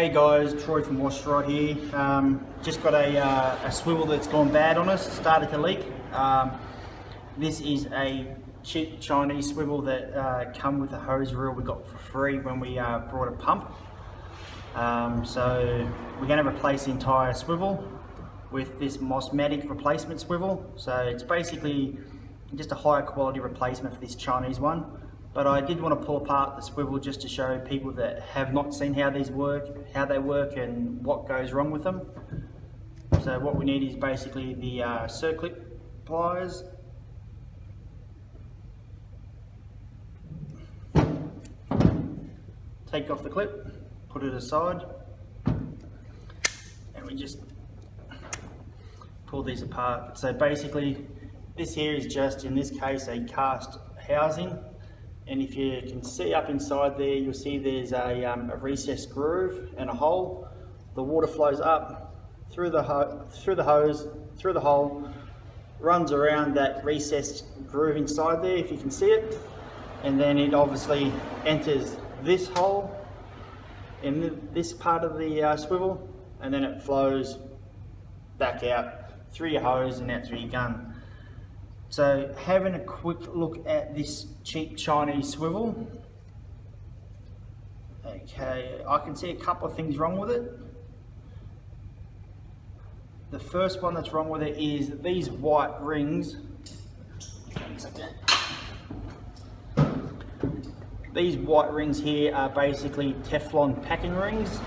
Hey guys, Troy from Washrod here. Just got a swivel that's gone bad on us, started to leak. This is a cheap Chinese swivel that come with a hose reel we got for free when we brought a pump. So we're going to replace the entire swivel with this Mossmatic replacement swivel. So it's basically just a higher quality replacement for this Chinese one. But I did want to pull apart the swivel just to show people that have not seen how these work, how they work and what goes wrong with them. So what we need is basically the circlip pliers. Take off the clip, put it aside, and we just pull these apart. So basically this here is just, in this case, a cast housing. And if you can see up inside there, you'll see there's a recessed groove and a hole. The water flows up through the hose, through the hole, runs around that recessed groove inside there, if you can see it. And then it obviously enters this hole in this part of the swivel, and then it flows back out through your hose and out through your gun. So having a quick look at this cheap Chinese swivel. Okay, I can see a couple of things wrong with it. The first one that's wrong with it is these white rings. These white rings here are basically Teflon packing rings.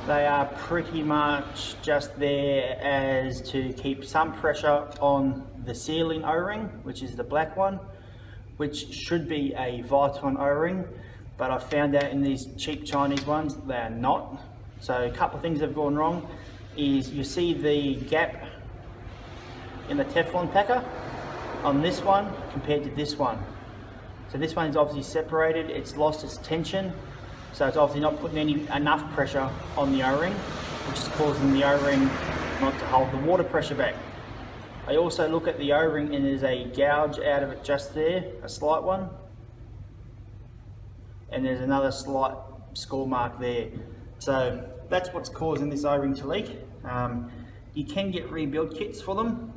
They are pretty much just there as to keep some pressure on the sealing O-ring, which is the black one, which should be a Viton O-ring, but I found out in these cheap Chinese ones they are not. So a couple of things that have gone wrong is you see the gap in the Teflon packer on this one compared to this one. So this one is obviously separated, it's lost its tension, so it's obviously not putting enough pressure on the O-ring, which is causing the O-ring not to hold the water pressure back. I also look at the O-ring and there's a gouge out of it just there, a slight one. And there's another slight score mark there. So that's what's causing this O-ring to leak. You can get rebuild kits for them.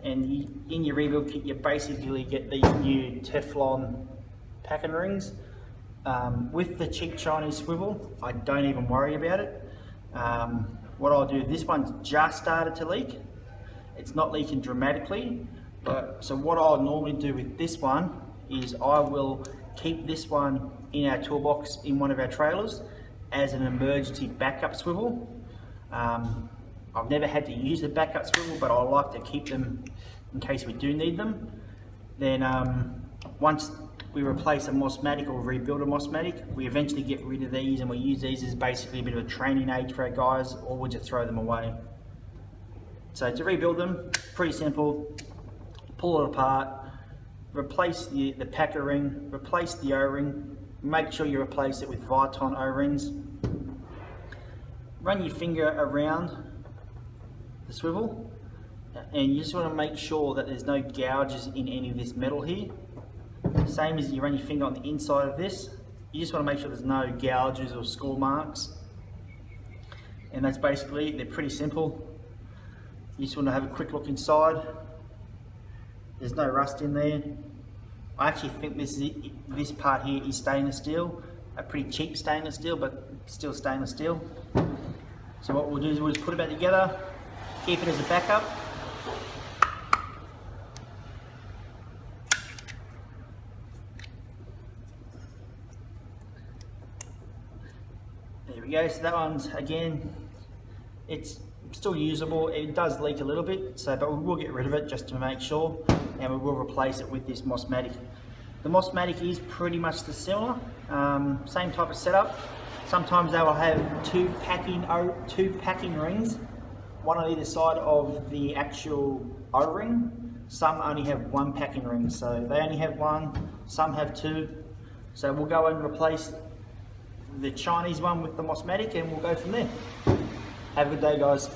And in your rebuild kit you basically get these new Teflon packing rings. With the cheap Chinese swivel, I don't even worry about it. What I'll do, this one's just started to leak. It's not leaking dramatically, so what I'll normally do with this one is I will keep this one in our toolbox in one of our trailers as an emergency backup swivel. I've never had to use the backup swivel, but I like to keep them in case we do need them. Then once we replace a Mossmatic or rebuild a Mossmatic, we eventually get rid of these and we use these as basically a bit of a training aid for our guys, or we just throw them away. So to rebuild them, pretty simple. Pull it apart, replace the packer ring, replace the O-ring, make sure you replace it with Viton O-rings. Run your finger around the swivel and you just want to make sure that there's no gouges in any of this metal here. Same as you run your finger on the inside of this, you just want to make sure there's no gouges or score marks. And that's basically it. They're pretty simple. You just want to have a quick look inside. There's no rust in there. I actually think this part here is stainless steel, a pretty cheap stainless steel, but still stainless steel. So what we'll do is we'll just put it back together, keep it as a backup. There we go, so that one's, again, it's still usable. It does leak a little bit, but we will get rid of it just to make sure, and we will replace it with this Mossmatic. The Mossmatic is pretty much the similar, same type of setup. Sometimes they will have two packing rings, one on either side of the actual O-ring. Some only have one packing ring, so they only have one, some have two. So we'll go and replace the Chinese one with the Mossmatic and we'll go from there. Have a good day, guys.